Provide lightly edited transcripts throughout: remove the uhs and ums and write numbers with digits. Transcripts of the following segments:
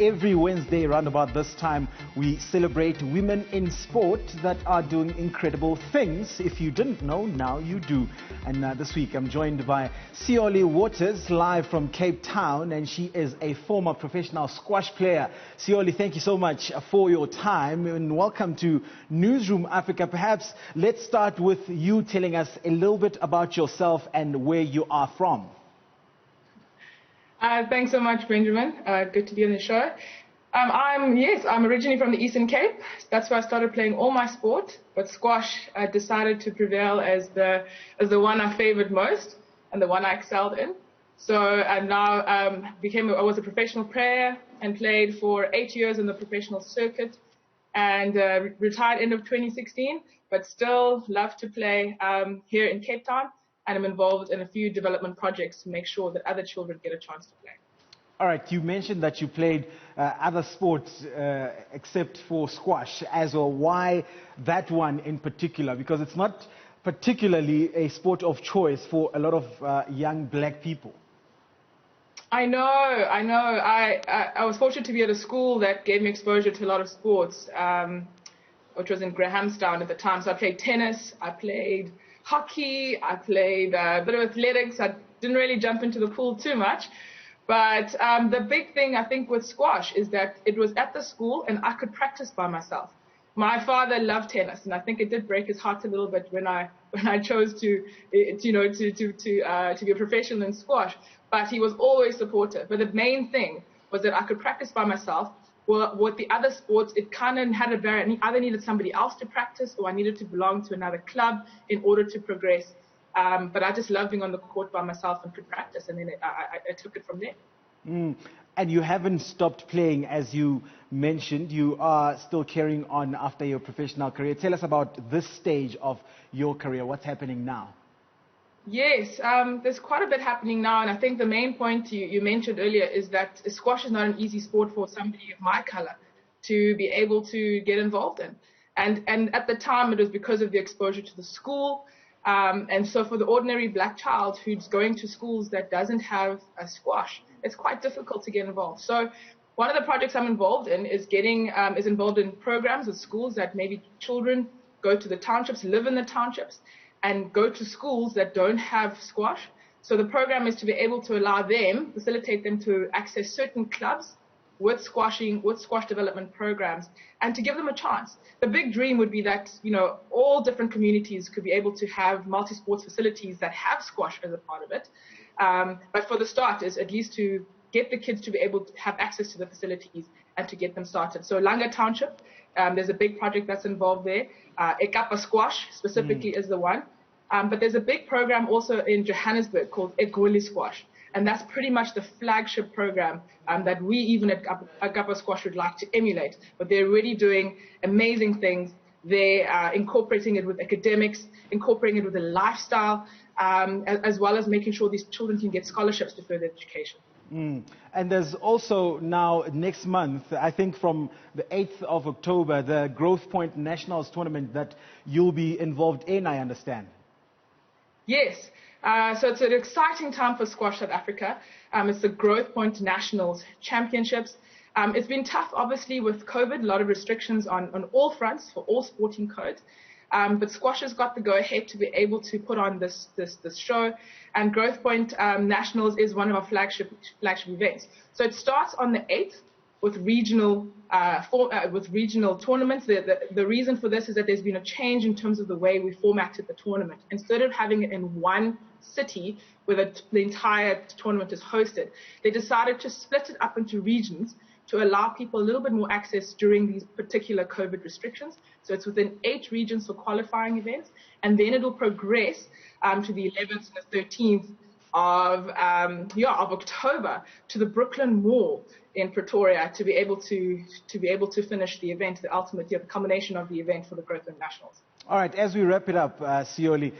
every Wednesday around about this time, we celebrate women in sport that are doing incredible things. If you didn't know, now you do. And this week I'm joined by Siyoli Waters, live from Cape Town, and she is a former professional squash player. Siyoli, thank you so much for your time and welcome to Newzroom Afrika. Perhaps let's start with you telling us a little bit about yourself and where you are from. Thanks so much, Benjamin. Good to be on the show. I'm originally from the Eastern Cape. That's where I started playing all my sport, but squash decided to prevail as the one I favored most and the one I excelled in. So I now I was a professional player and played for 8 years in the professional circuit and retired end of 2016, but still love to play here in Cape Town. And I'm involved in a few development projects to make sure that other children get a chance to play. All right, you mentioned that you played other sports except for squash as well. Why that one in particular? Because it's not particularly a sport of choice for a lot of young black people. I know. I was fortunate to be at a school that gave me exposure to a lot of sports, which was in Grahamstown at the time. So I played tennis, I played hockey, I played a bit of athletics. I didn't really jump into the pool too much. But the big thing, I think, with squash is that it was at the school and I could practice by myself. My father loved tennis, and I think it did break his heart a little bit when I chose to be a professional in squash. But he was always supportive. But the main thing was that I could practice by myself. Well, with the other sports, it kind of had a barrier. I either needed somebody else to practice or I needed to belong to another club in order to progress. But I just loved being on the court by myself and could practice, and then I took it from there. And you haven't stopped playing, as you mentioned. You are still carrying on after your professional career. Tell us about this stage of your career. What's happening now? Yes, there's quite a bit happening now, and I think the main point you mentioned earlier is that squash is not an easy sport for somebody of my color to be able to get involved in. And at the time, it was because of the exposure to the school. And so for the ordinary black child who's going to schools that doesn't have a squash, it's quite difficult to get involved. So one of the projects I'm involved in is involved in programs with schools that maybe children go to the townships, live in the townships, and go to schools that don't have squash. So the program is to be able to facilitate them to access certain clubs with squash development programs, and to give them a chance. The big dream would be that, all different communities could be able to have multi-sports facilities that have squash as a part of it. But for the start is at least to get the kids to be able to have access to the facilities and to get them started. So Langa Township, there's a big project that's involved there. Ekapa Squash specifically is the one. But there's a big program also in Johannesburg called Egoli Squash. And that's pretty much the flagship program that we even at Ekapa Squash would like to emulate. But they're really doing amazing things. They are incorporating it with academics, incorporating it with a lifestyle, as well as making sure these children can get scholarships to further education. And there's also now next month, I think from the 8th of October, the Growth Point Nationals tournament that you'll be involved in, I understand. Yes. So it's an exciting time for Squash South Africa. It's the Growth Point Nationals Championships. It's been tough, obviously, with COVID, a lot of restrictions on all fronts for all sporting codes. But squash has got the go-ahead to be able to put on this show. And Growth Point Nationals is one of our flagship events. So it starts on the 8th with regional tournaments. The reason for this is that there's been a change in terms of the way we formatted the tournament. Instead of having it in one city where the entire tournament is hosted, they decided to split it up into regions to allow people a little bit more access during these particular COVID restrictions. So it's within 8 regions for qualifying events, and then it'll progress to the 11th and the 13th of October to the Brooklyn Mall in Pretoria to be able to finish the event, the culmination of the event for the Growth Point Nationals. All right, as we wrap it up, Siyoli,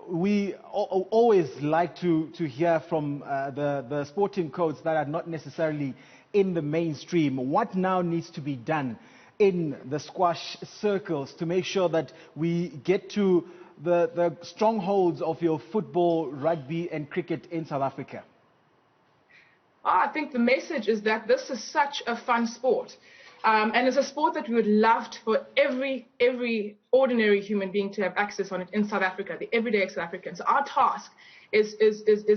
we always like to hear from the sporting codes that are not necessarily in the mainstream. What now needs to be done in the squash circles to make sure that we get to the strongholds of your football, rugby and cricket in South Africa? I think the message is that this is such a fun sport. And it's a sport that we would love for every ordinary human being to have access on it in South Africa, the everyday South African. So our task is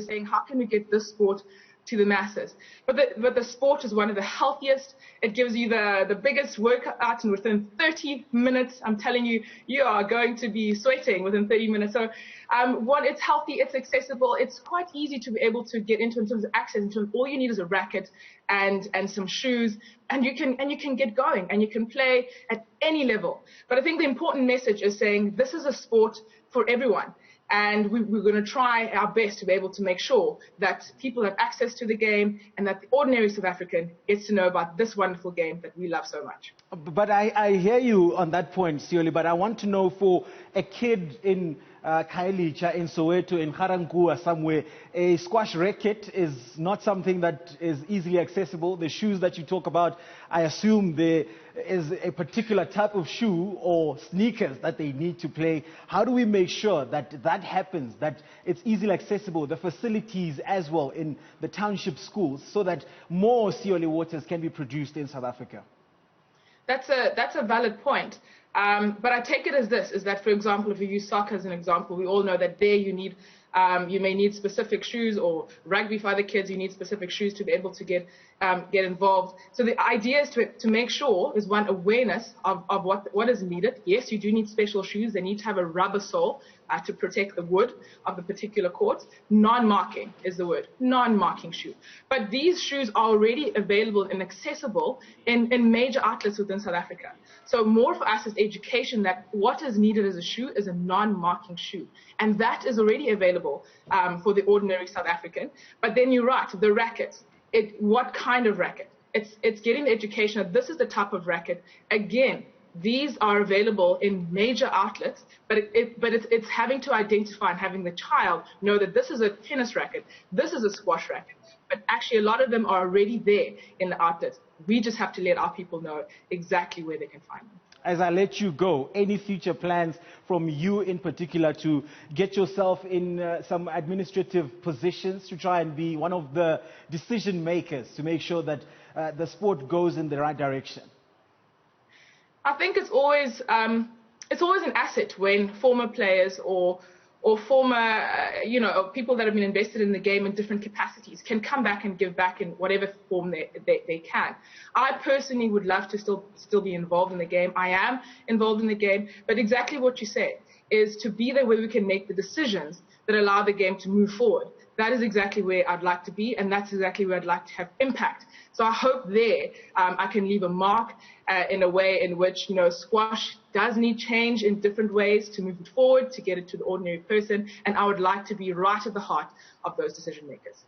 saying, how can we get this sport to the masses? But the sport is one of the healthiest. It gives you the biggest workout, and within 30 minutes, I'm telling you, you are going to be sweating within 30 minutes. So it's healthy, it's accessible, it's quite easy to be able to get into in terms of access. All you need is a racket and some shoes, and you can get going, and you can play at any level. But I think the important message is saying this is a sport for everyone. And we're going to try our best to be able to make sure that people have access to the game, and that the ordinary South African gets to know about this wonderful game that we love so much. But I hear you on that point, Siyoli, but I want to know, for a kid in Khayelitsha, in Soweto, in Ga-Rankuwa somewhere, a squash racket is not something that is easily accessible. The shoes that you talk about, I assume there is a particular type of shoe or sneakers that they need to play. How do we make sure that that happens, that it's easily accessible, the facilities as well in the township schools, so that more Siyoli Waters can be produced in South Africa? That's a valid point. But I take it as this, is that, for example, if you use soccer as an example, we all know that there you may need specific shoes, or rugby for other kids, you need specific shoes to be able to get involved. So the idea is to make sure is, one, awareness of what is needed. Yes, you do need special shoes. They need to have a rubber sole to protect the wood of the particular courts. Non-marking is the word, non-marking shoe. But these shoes are already available and accessible in major outlets within South Africa. So more for us is education, that what is needed as a shoe is a non-marking shoe. And that is already available for the ordinary South African. But then you're right, the racket. What kind of racket? It's getting the education that this is the type of racket. Again, these are available in major outlets, but it's having to identify and having the child know that this is a tennis racket, this is a squash racket. But actually, a lot of them are already there in the outlets. We just have to let our people know exactly where they can find them. As I let you go, any future plans from you in particular to get yourself in some administrative positions, to try and be one of the decision makers to make sure that the sport goes in the right direction? I think it's always an asset when former players or former, people that have been invested in the game in different capacities can come back and give back in whatever form they can. I personally would love to still be involved in the game. I am involved in the game, but exactly what you said is to be there where we can make the decisions that allow the game to move forward. That is exactly where I'd like to be, and that's exactly where I'd like to have impact. So I hope there I can leave a mark in a way in which, squash does need change in different ways to move it forward, to get it to the ordinary person, and I would like to be right at the heart of those decision makers.